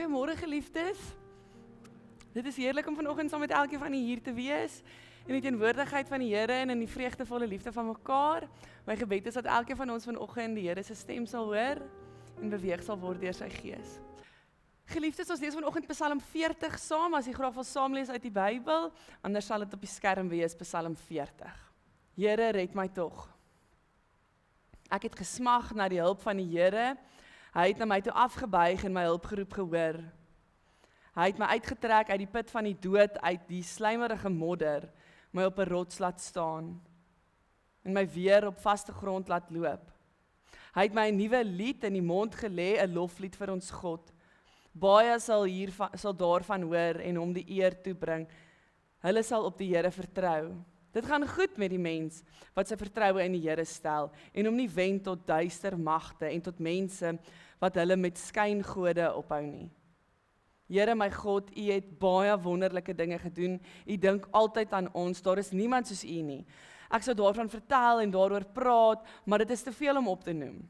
Goeiemôre geliefdes. Dit is heerlik om vanoggend saam met elkeen van julle hier te wees in die teenwoordigheid van die Here en in die vreugdevolle liefde van mekaar. My gebed is dat elkeen van ons vanoggend die Here se stem sal hoor en beweeg sal word deur sy Gees. Geliefdes, ons lees vanoggend Psalm 40 saam. As jy graag wil saamlees uit die Bybel, anders sal dit op die skerm wees, Psalm 40. Here, red my tog. Ek het gesmag na die hulp van die Here. Hy het na my toe afgebuig en my hulpgeroep gehoor. Hy het my uitgetrek uit die put van die dood, uit die slijmerige modder, my op 'n rots laat staan en my weer op vaste grond laat loop. Hy het my 'n nuwe lied in die mond gelê, 'n loflied vir ons God. Baie sal daarvan hoor en hom die eer toebring. Hulle sal op die Here vertrou. Dit gaan goed met die mens wat sy vertroue in die Here stel en hom nie wend tot duister magte en tot mense wat hulle met skyngode ophou nie. Here my God, U het baie wonderlike dinge gedoen. U dink altyd aan ons. Daar is niemand soos U nie. Ek sou daarvan vertel en daaroor praat, maar dit is te veel om op te noem.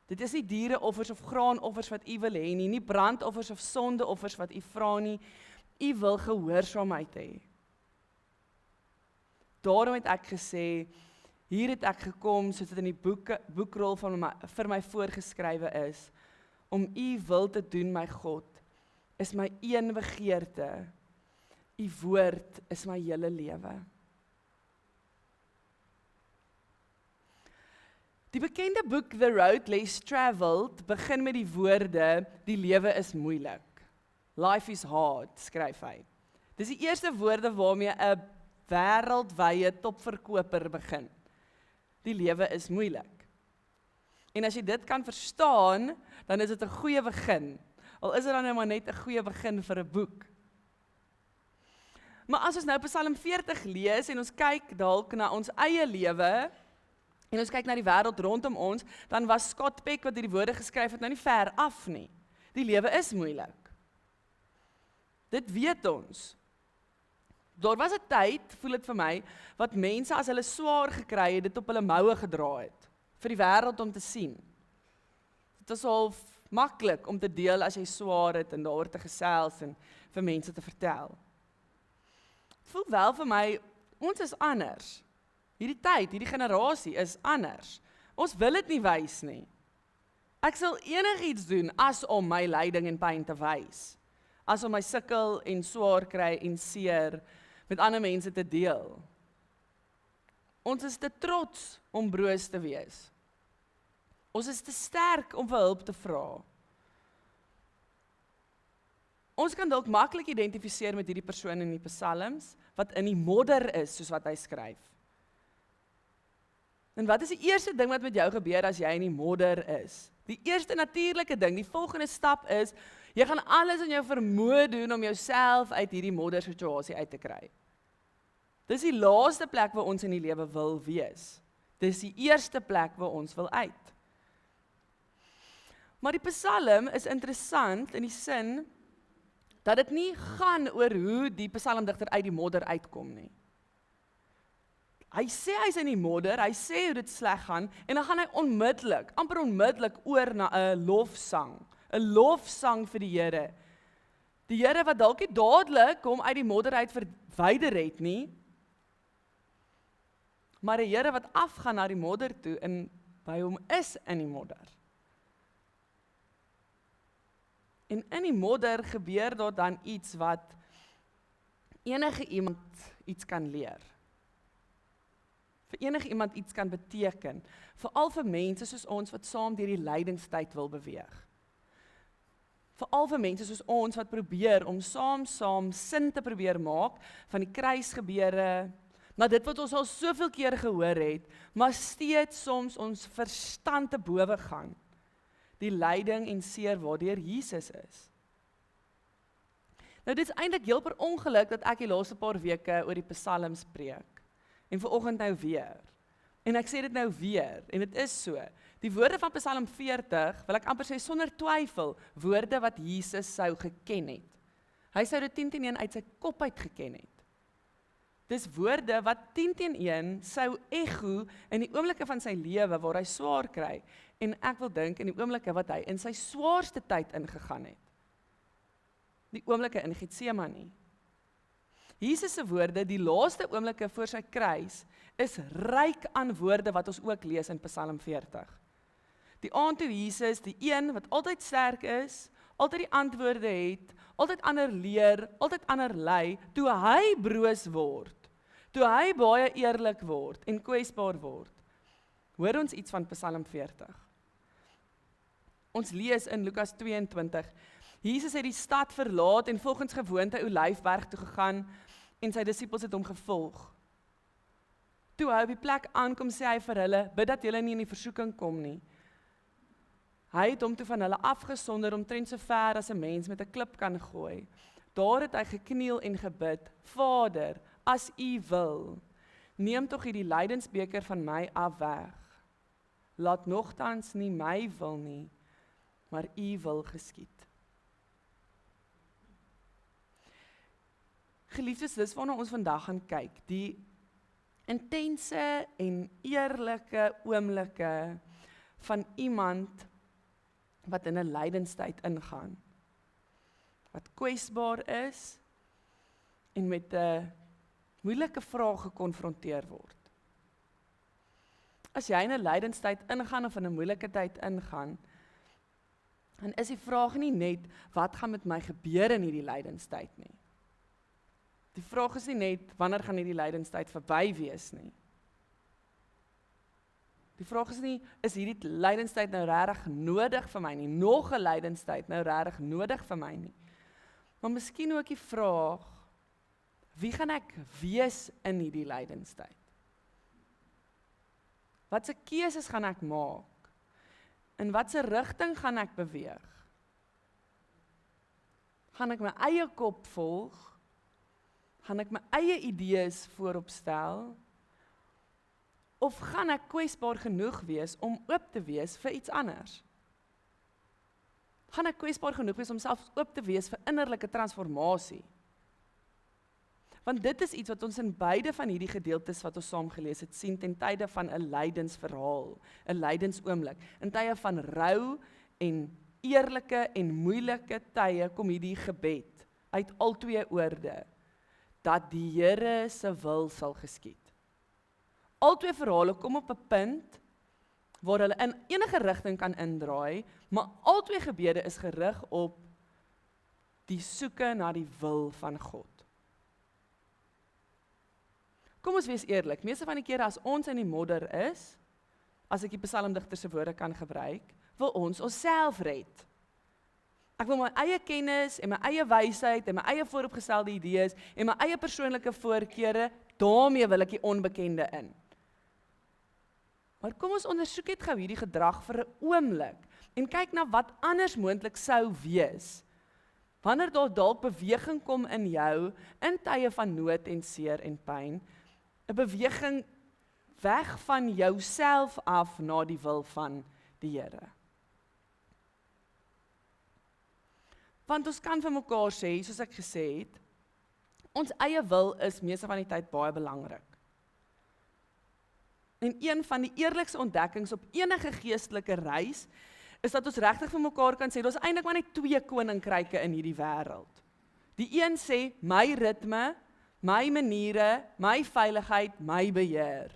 Dit is nie diereoffers of graanoffers wat U wil hê nie brandoffers of sondeoffers wat U vra nie. U wil gehoorsaamheid hê. Daarom het ek gesê, hier het ek gekom, soos dit in die boekrol vir my voorgeskrywe is, om U wil te doen, my God, is my een begeerte. U woord is my hele lewe. Die bekende boek The Road Less Traveled begin met die woorde, die lewe is moeilik. Life is hard, skryf hy. Dis die eerste woorde waarmee 'n wêreldwye topverkoper begin. Die lewe is moeilik. En as jy dit kan verstaan, dan is dit 'n goeie begin. Al is dit dan nou maar net 'n goeie begin vir 'n boek. Maar as ons nou Psalm 40 lees en ons kyk dalk na ons eie lewe en ons kyk na die wêreld rondom ons, dan was Scott Peck wat hierdie woorde geskryf het nou nie ver af nie. Die lewe is moeilik. Dit weet ons. Daar was 'n tyd, voel dit vir my, wat mense as hulle swaar gekry het, dit op hulle moue gedra het, vir die wêreld om te sien. Dit was al maklik om te deel as jy swaar het en daaroor te gesels en vir mense te vertel. Het voel wel vir my, ons is anders. Hierdie tyd, hierdie generasie is anders. Ons wil dit nie wys nie. Ek sal enigiets doen as om my lyding en pyn te wys. As om my sukkel en swaar kry en seer met ander mense te deel. Ons is te trots om broos te wees. Ons is te sterk om vir hulp te vra. Ons kan dalk maklik identifiseer met hierdie persoon in die psalms, wat in die modder is, soos wat hy skryf. En wat is die eerste ding wat met jou gebeur as jy in die modder is? Die eerste natuurlike ding, die volgende stap is, jy gaan alles in jou vermoë doen om jouself uit hierdie modder situasie uit te kry. Dis die laaste plek waar ons in die lewe wil wees. Dis die eerste plek waar ons wil uit. Maar die Psalm is interessant in die sin dat dit nie gaan oor hoe die psalmdigter uit die modder uitkom nie. Hy sê hy's in die modder, hy sê hoe dit sleg gaan en dan gaan hy amper onmiddellik oor na 'n lofsang vir die Here. Die Here wat dalk nie dadelik hom uit die modder uit verwyder het nie, maar 'n Here wat afgaan na die modder toe en by hom is in die modder. En in die modder gebeur daar dan iets wat enige iemand iets kan leer. Vir enige iemand iets kan beteken, veral vir mense soos ons wat saam deur die lydingstyd wil beweeg. Veral vir mense soos ons wat probeer om saam sin te probeer maak van die kruisgebeure, na dit wat ons al soveel keer gehoor het, maar steeds soms ons verstand te bowe gaan. Die lyding en seer waardeur Jesus is. Nou dit is eintlik heel per ongeluk dat ek die laaste paar weke oor die psalms preek. En vanoggend nou weer. En ek sê dit nou weer, en dit is so. Die woorde van Psalm 40, wil ek amper sê sonder twyfel, woorde wat Jesus sou geken het. Hy sou dit 10-1 uit sy kop uit geken het. Dis woorde wat 10-1 sou ego in die oomblikke van sy lewe waar hy swaar kry, en ek wil dink in die oomblikke wat hy in sy swaarste tyd ingegaan het. die oomblikke in Getsemane. Jesus se woorde, die laaste oomblikke voor sy kruis, is ryk aan woorde wat ons ook lees in Psalm 40. Die aand toe Jesus, die een wat altyd sterk is, altyd die antwoorde het, altyd ander leer, altyd ander lei, toe hy broos word, toe hy baie eerlik word en kwesbaar word, hoor ons iets van Psalm 40. Ons lees in Lukas 22, Jesus het die stad verlaat en volgens gewoonte Olyfberg toe gegaan en sy disippels het hom gevolg. Toe hy op die plek aankom, sê hy vir hulle, bid dat julle nie in die versoeking kom nie. Hy het hom toe van hulle afgesonder omtrent so ver as 'n mens met 'n klip kan gooi. Daar het hy gekniel en gebid, Vader, as U wil, neem tog hierdie lydensbeker van my af weg. Laat nogtans nie my wil nie, maar U wil geskied. Geliefdes, dis waarna ons vandag gaan kyk, die intense en eerlike oomblikke van iemand wat in 'n lydenstyd ingaan, wat kwesbaar is en met 'n moeilike vraag gekonfronteer word. As jy in 'n lydenstyd ingaan of in 'n moeilike tyd ingaan, dan is die vraag nie net, wat gaan met my gebeur in hierdie lydenstyd nie. Die vraag is nie net, wanneer gaan hierdie lydenstyd verby wees nie. Die vraag is nie, is hierdie lydenstyd nou regtig nodig vir my nie, nog 'n lydenstyd nou regtig nodig vir my nie. Maar miskien ook die vraag, wie gaan ek wees in hierdie lydenstyd? Watse keuses gaan ek maak? In watse rigting gaan ek beweeg? Gaan ek my eie kop volg? Gaan ek my eie idees voorop stel? Of gaan ek kwesbaar genoeg wees om oop te wees vir iets anders? Gaan ek kwesbaar genoeg wees om selfs oop te wees vir innerlike transformasie? Want dit is iets wat ons in beide van hierdie gedeeltes wat ons saam gelees het, sien ten tye van 'n lydensverhaal, 'n lydensoomblik. In tye van rou en eerlike en moeilike tye kom hierdie gebed uit al twee oorde, dat die Here se wil sal geskied. Al twee verhale kom op 'n punt waar hulle in enige rigting kan indraai, maar al twee gebede is gerig op die soeke na die wil van God. Kom ons wees eerlik, meeste van die kere as ons in die modder is, as ek die psalmdigter se woorde kan gebruik, wil ons onsself red. Ek wil my eie kennis en my eie wysheid en my eie vooropgestelde idees en my eie persoonlike voorkeure, daarmee wil ek die onbekende in. Maar kom ons ondersoek net gou hierdie gedrag vir 'n oomblik en kyk na wat anders moontlik sou wees. Wanneer daar dalk beweging kom in jou in tye van nood en seer en pyn, 'n beweging weg van jouself af na die wil van die Here. Want ons kan vir mekaar sê, soos ek gesê het, ons eie wil is meeste van die tyd baie belangrik. En een van die eerlikste ontdekkings op enige geestelike reis, is dat ons regtig vir mekaar kan sê, daar's eintlik maar net twee koninkryke in hierdie wêreld. Die een sê, my ritme, my maniere, my veiligheid, my beheer.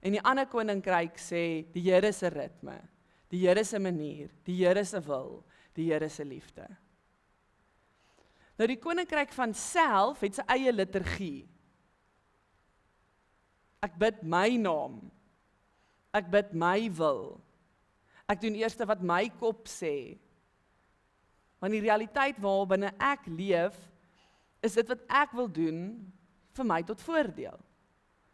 En die ander koninkryk sê, die Here se ritme, die Here se manier, die Here se wil, die Here se liefde. Nou die koninkryk van self het sy eie liturgie. Ek bid my naam. Ek bid my wil. Ek doen eers wat my kop sê. Want die realiteit waarbinne ek leef, is dit wat ek wil doen vir my tot voordeel.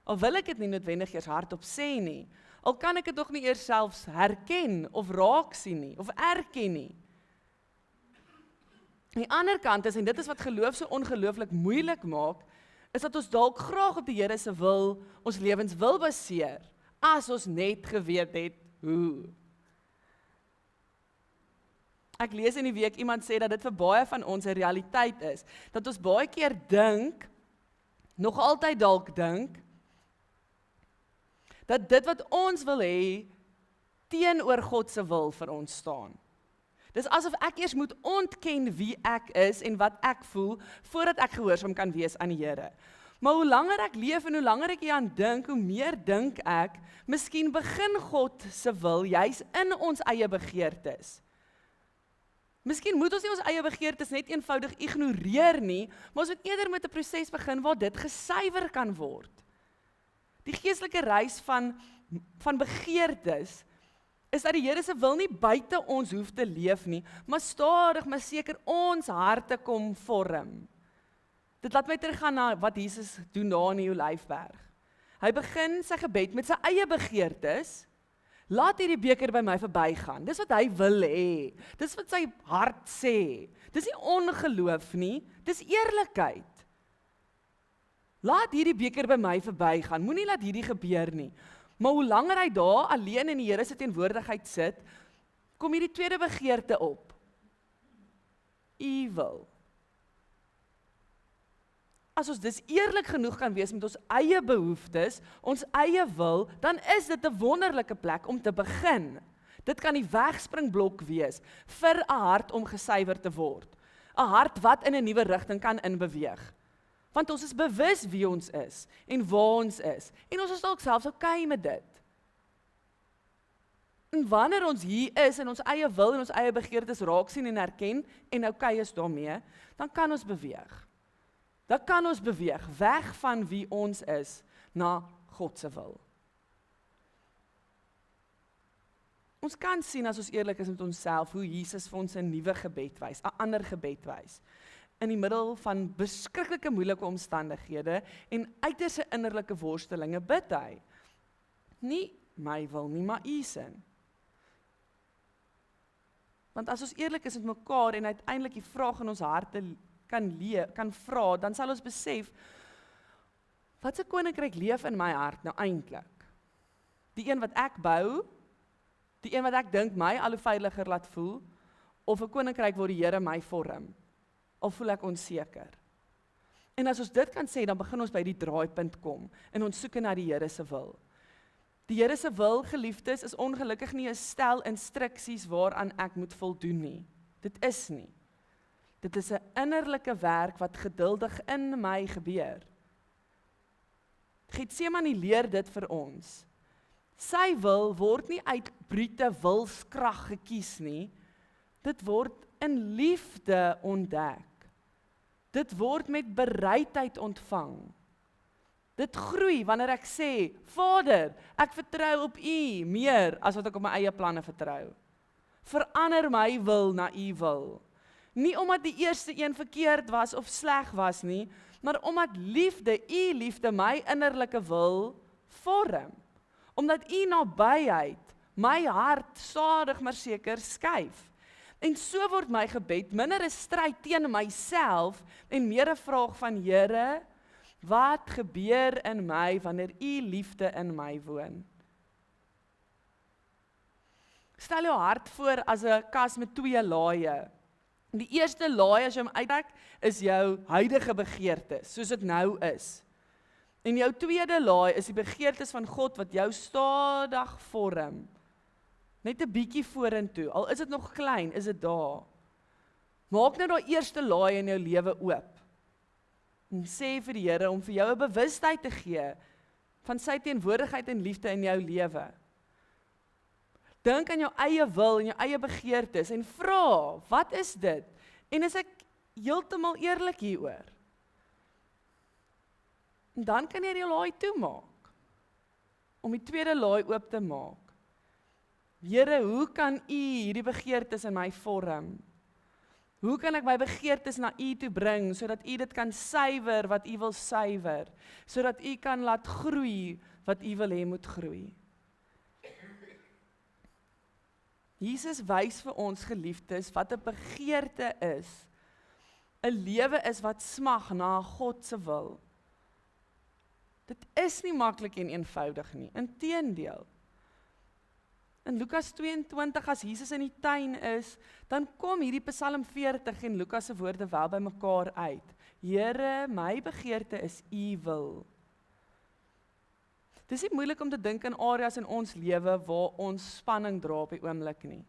Al wil ek dit nie noodwendig eers hardop sê nie, al kan ek dit nog nie eers selfs herken of raak sien nie, of erken nie. Aan die ander kant is, en dit is wat geloof so ongelooflik moeilik maak, is dat ons dalk graag op die Here se wil, ons lewens wil baseer, as ons net geweet het hoe. Ek lees in die week iemand sê dat dit vir baie van ons 'n realiteit is, dat ons baie keer dink, nog altyd dalk dink, dat dit wat ons wil hê, teenoor God se wil vir ons staan. Dis asof ek eers moet ontken wie ek is en wat ek voel, voordat ek gehoorsaam kan wees aan die Here. Maar hoe langer ek leef en hoe langer ek hieraan dink, hoe meer dink ek, miskien begin God se wil juis in ons eie begeertes. Miskien moet ons nie ons eie begeertes net eenvoudig ignoreer nie, maar ons moet eerder met 'n proses begin waar dit gesuiwer kan word. Die geestelike reis van begeertes is dat die Here se wil nie buite ons hoef te leef nie, maar stadig maar seker ons harte kom vorm. Dit laat my teruggaan na wat Jesus doen daar in die Olyfberg. Hy begin sy gebed met sy eie begeertes. Laat hierdie beker by my verbygaan. Dis wat hy wil hê. Dis wat sy hart sê. Dis nie ongeloof nie, dis eerlikheid. Laat hierdie beker by my verbygaan. Moenie laat hierdie gebeur nie. Maar hoe langer hy daar alleen in die Here se teenwoordigheid sit, kom hierdie tweede begeerte op. Evil. As ons dis eerlik genoeg kan wees met ons eie behoeftes, ons eie wil, dan is dit 'n wonderlike plek om te begin. Dit kan die wegspringblok wees vir 'n hart om gesuiwer te word. 'n Hart wat in 'n nuwe rigting kan inbeweeg. Want ons is bewus wie ons is en waar ons is. En ons is dalk selfs okay met dit. En wanneer ons hier is en ons eie wil en ons eie begeertes raak sien en erken en okay is daarmee, dan kan ons beweeg. Dan kan ons beweeg, weg van wie ons is, na God se wil. Ons kan sien as ons eerlik is met onsself, hoe Jesus vir ons 'n nuwe gebed wys, 'n ander gebed wys. In die middel van beskrikkelike moeilike omstandighede en uiterse innerlike worstelinge bid hy. Nie my wil nie, maar U se. Want as ons eerlik is met mekaar en uiteindelik die vraag in ons harte kan vra, dan sal ons besef, wat se koninkryk leef in my hart nou eintlik? Die een wat ek bou, die een wat ek dink my al hoe veiliger laat voel, of 'n koninkryk waar die Here my vorm, of voel ek onseker? En as ons dit kan sê, dan begin ons by die draaipunt kom, en ons soek na die Here se wil. Die Here se wil, geliefdes, is ongelukkig nie 'n stel instruksies waaraan ek moet voldoen nie. Dit is nie. Dit is 'n innerlike werk wat geduldig in my gebeur. Getsemane leer dit vir ons. Sy wil word nie uit brute wilskrag gekies nie. Dit word in liefde ontdek. Dit word met bereidheid ontvang. Dit groei wanneer ek sê, Vader, ek vertrou op U meer as wat ek op my eie planne vertrou. Verander my wil na U wil. Nie omdat die eerste een verkeerd was of sleg was nie, maar omdat liefde, U liefde my innerlike wil vorm. Omdat U nabyheid my hart stadig maar seker skuif. En so word my gebed minder 'n stryd teen myself en meer 'n vraag van Here, wat gebeur in my wanneer U liefde in my woon? Stel jou hart voor as 'n kas met 2 laaie. Die eerste laai as jy hom uittrek, is jou huidige begeertes, soos dit nou is. En jou tweede laai is die begeertes van God wat jou stadig vorm. Net 'n bietjie vorentoe, al is dit nog klein, is dit daar. Maak nou daai eerste laai in jou lewe oop. En sê vir die Here om vir jou 'n bewustheid te gee van sy teenwoordigheid en liefde in jou lewe. Dink aan jou eie wil en jou eie begeertes en vra, wat is dit? En is ek heeltemal eerlik hieroor? En dan kan jy die laai toemaak, om die tweede laai oop te maak. Here, hoe kan U hierdie begeertes in my vorm? Hoe kan ek my begeertes na U toe bring, sodat U dit kan suiwer wat U wil suiwer, sodat U kan laat groei wat U wil hê moet groei? Jesus wys vir ons geliefdes wat 'n begeerte is, 'n lewe is wat smag na God se wil. Dit is nie maklik en eenvoudig nie, inteendeel. In Lukas 22, as Jesus in die tuin is, dan kom hierdie Psalm 40 en Lukas se woorde wel by mekaar uit. Here, my begeerte is U wil. Dis nie moeilik om te dink in areas in ons lewe waar ons spanning dra op die oomblik nie.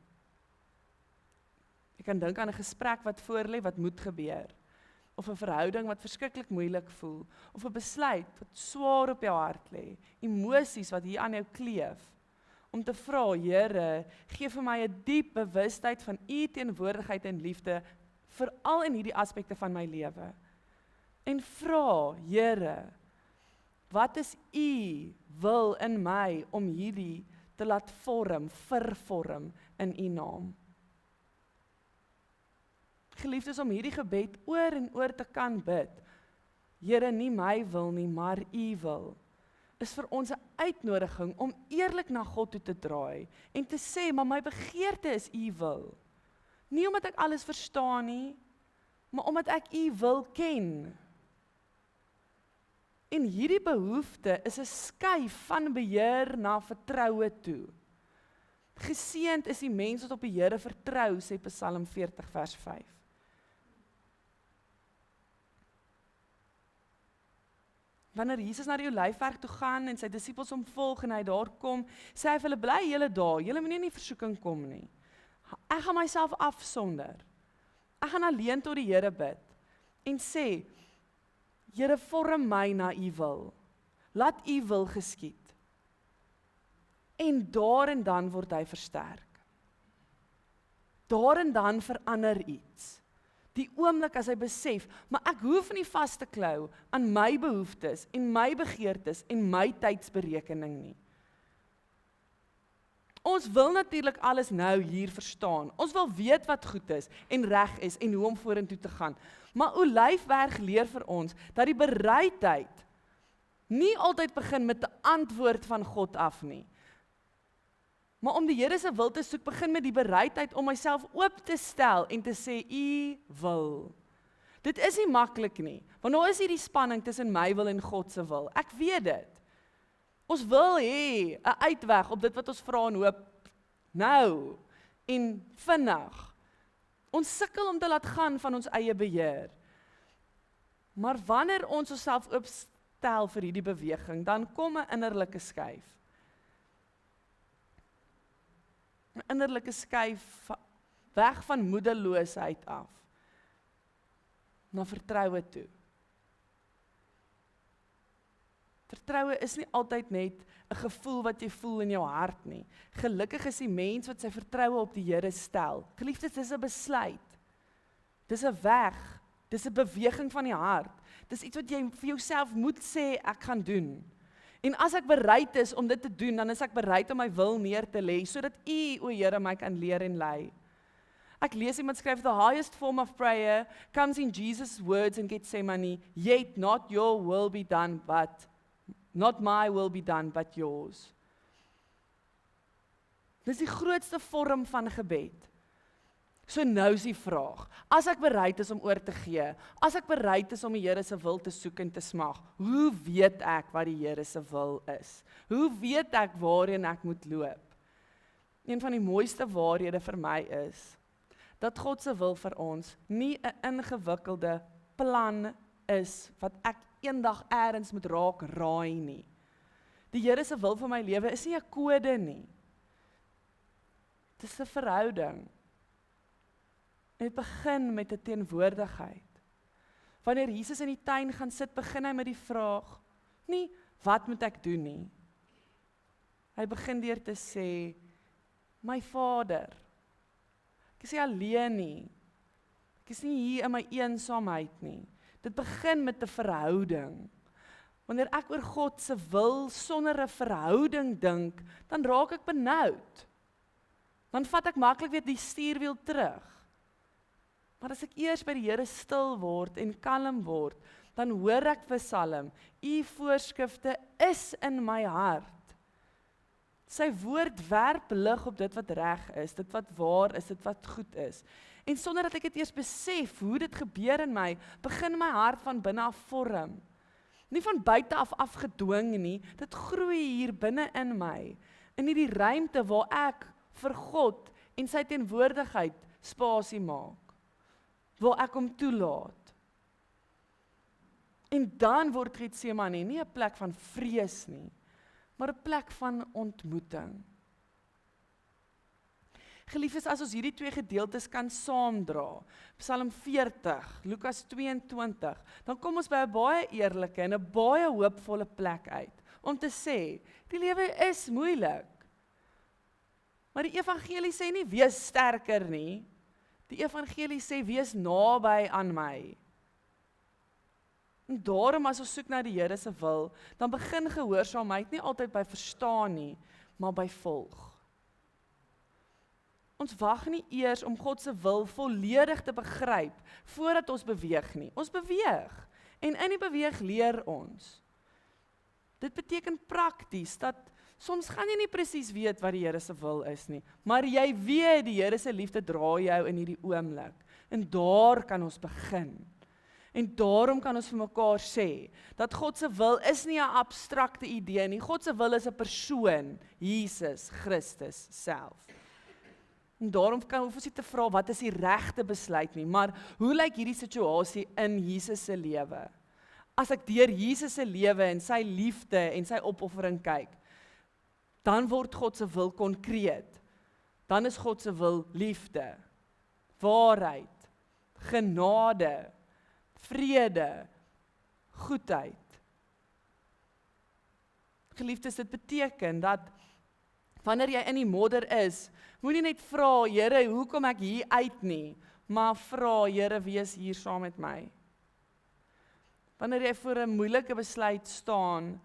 Jy kan dink aan 'n gesprek wat voorlê wat moet gebeur, of 'n verhouding wat verskriklik moeilik voel, of 'n besluit wat swaar op jou hart lê, emosies wat hier aan jou kleef, om te vra, Here, gee vir my 'n diep bewustheid van U teenwoordigheid en liefde, veral in hierdie aspekte van my lewe. En vra, Here, wat is U wil in my om hierdie te laat vervorm in U naam? Geliefdes, om hierdie gebed oor en oor te kan bid, Here, nie my wil nie, maar U wil, is vir ons 'n uitnodiging om eerlik na God toe te draai en te sê, maar my begeerte is U wil. Nie omdat ek alles verstaan nie, maar omdat ek U wil ken. En hierdie behoefte is 'n skuif van beheer na vertroue toe. Geseënd is die mens wat op die Here vertrou, sê Psalm 40 vers 5. Wanneer Jesus na die olyfberg toe gaan en sy disippels hom volg en hy daar kom, sê hy vir hulle, bly julle daar, julle moenie in die versoeking kom nie. Ek gaan myself afsonder. Ek gaan alleen tot die Here bid en sê, Here, vorm my na U wil. Laat U wil geskied. En daar en dan word hy versterk. Daar en dan verander iets. Die oomblik as hy besef, maar ek hoef nie vas te klou aan my behoeftes en my begeertes en my tydsberekening nie. Ons wil natuurlik alles nou hier verstaan. Ons wil weet wat goed is en reg is en hoe om vorentoe te gaan. Maar Olyfberg leer vir ons dat die bereidheid nie altyd begin met 'n antwoord van God af nie. Maar om die Here se wil te soek, begin met die bereidheid om myself oop te stel en te sê, U wil. Dit is nie maklik nie, want nou is hierdie spanning tussen my wil en God se wil. Ek weet dit. Ons wil hê 'n uitweg op dit wat ons vra en hoop nou en vinnig. Ons sukkel om te laat gaan van ons eie beheer. Maar wanneer ons onsself oopstel vir hierdie beweging, dan kom 'n innerlike skuif. 'n Innerlike skuif weg van moedeloosheid af na vertroue toe. Vertroue is nie altyd net 'n gevoel wat jy voel in jou hart nie. Gelukkig is die mens wat sy vertroue op die Here stel. Geliefdes, dis 'n besluit. Dis 'n weg. Dis 'n beweging van die hart. Dis iets wat jy vir jouself moet sê, ek gaan doen. En as ek bereid is om dit te doen, dan is ek bereid om my wil neer te lê, sodat U, o Here, my kan leer en lei. Ek lees iemand skryf, the highest form of prayer comes in Jesus' words in Gethsemane, yet not your will be done, but not my will be done, but yours. Dis die grootste vorm van gebed. So nou is die vraag, as ek bereid is om oor te gee, as ek bereid is om die Here se wil te soek en te smag, hoe weet ek wat die Here se wil is? Hoe weet ek waarheen ek moet loop? Een van die mooiste waarhede vir my is, dat God se wil vir ons nie 'n ingewikkelde plan is, wat ek eendag eers moet raai nie. Die Here se wil vir my lewe is nie 'n kode nie. Dit is 'n verhouding. Dit begin met 'n teenwoordigheid. Wanneer Jesus in die tuin gaan sit, begin hy met die vraag, nie wat moet ek doen nie. Hy begin deur te sê, my Vader, ek is nie alleen nie. Ek is nie hier in my eensaamheid nie. Dit begin met 'n verhouding. Wanneer ek oor God se wil sonder 'n verhouding dink, dan raak ek benoud. Dan vat ek maklik weer die stuurwiel terug. Maar as ek eers by die Here stil word en kalm word, dan hoor ek Psalm, U voorskrifte is in my hart. Sy woord werp lig op dit wat reg is, dit wat waar is, dit wat goed is. En sonder dat ek dit eers besef hoe dit gebeur in my, begin my hart van binne af vorm. Nie van buite af afgedwing nie, dit groei hier binne in my. In hierdie ruimte waar ek vir God en sy teenwoordigheid spasie maak. Waar ek hom toelaat. En dan word Gethsemane nie 'n plek van vrees nie, maar 'n plek van ontmoeting. Geliefdes, as ons hierdie twee gedeeltes kan saamdra, Psalm 40, Lukas 22, dan kom ons by 'n baie eerlike en 'n baie hoopvolle plek uit, om te sê, die lewe is moeilik. Maar die evangelie sê nie, wees sterker nie. Die evangelie sê, wees naby aan my. En daarom as ons soek na die Here se wil, dan begin gehoorsaamheid nie altyd by verstaan nie, maar by volg. Ons wag nie eers om God se wil volledig te begryp, voordat ons beweeg nie. Ons beweeg, en in die beweeg leer ons. Dit beteken prakties, dat soms gaan jy nie presies weet wat die Here se wil is nie, maar jy weet die Here se liefde dra jou in hierdie oomblik, en daar kan ons begin. En daarom kan ons vir mekaar sê, dat God se wil is nie 'n abstrakte idee nie, God se wil is 'n persoon, Jesus Christus self. En daarom hoef ons nie te vra, wat is die regte besluit nie, maar hoe lyk hierdie situasie in Jesus se lewe? As ek deur Jesus se lewe en sy liefde en sy opoffering kyk, dan word God se wil konkreet. Dan is God se wil liefde, waarheid, genade, vrede, goedheid. Geliefdes, dit beteken dat wanneer jy in die modder is, moenie net vra, Here, hoe kom ek hier uit nie, maar vra, Here, wees hier saam met my. Wanneer jy voor 'n moeilike besluit staan,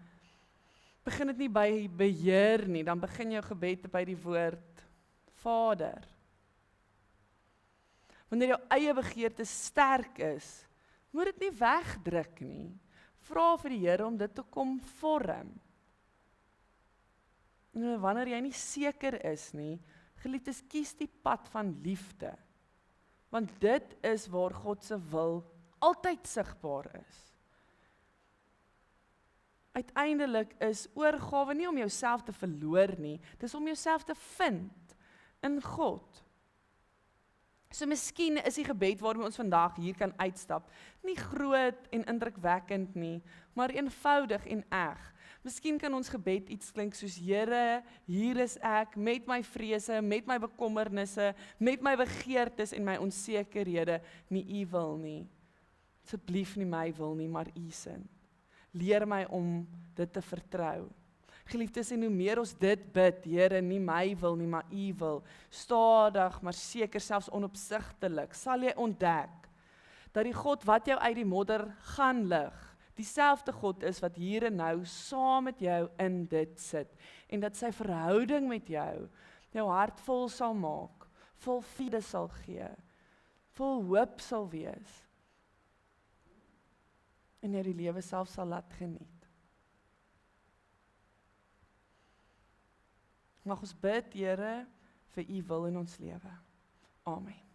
begin dit nie by beheer nie, dan begin jou gebed by die woord Vader. Wanneer jou eie begeerte sterk is, moet dit nie wegdruk nie. Vra vir die Here om dit te kom vorm. En wanneer jy nie seker is nie, geliefdes, kies die pad van liefde. Want dit is waar God se wil altyd sigbaar is. Uiteindelik is oorgawe nie om jouself te verloor nie, dis om jouself te vind in God. So miskien is die gebed waarmee ons vandag hier kan uitstap, nie groot en indrukwekkend nie, maar eenvoudig en eg. Miskien kan ons gebed iets klink soos, Here, hier is ek, met my vrese, met my bekommernisse, met my begeertes en my onsekerhede, nie u wil nie. Asseblief nie my wil nie, maar u sin. Leer my om dit te vertrou. Geliefdes, en hoe meer ons dit bid, Here, nie my wil nie, maar u wil, stadig, maar seker selfs onopsigtelik, sal jy ontdek, dat die God wat jou uit die modder gaan lig, dieselfde God is wat hier en nou saam met jou in dit sit, en dat sy verhouding met jou hart vol sal maak, vol vrede sal gee, vol hoop sal wees, en jy die lewe self sal laat geniet. Mag ons bid, Here, vir u wil in ons lewe. Amen.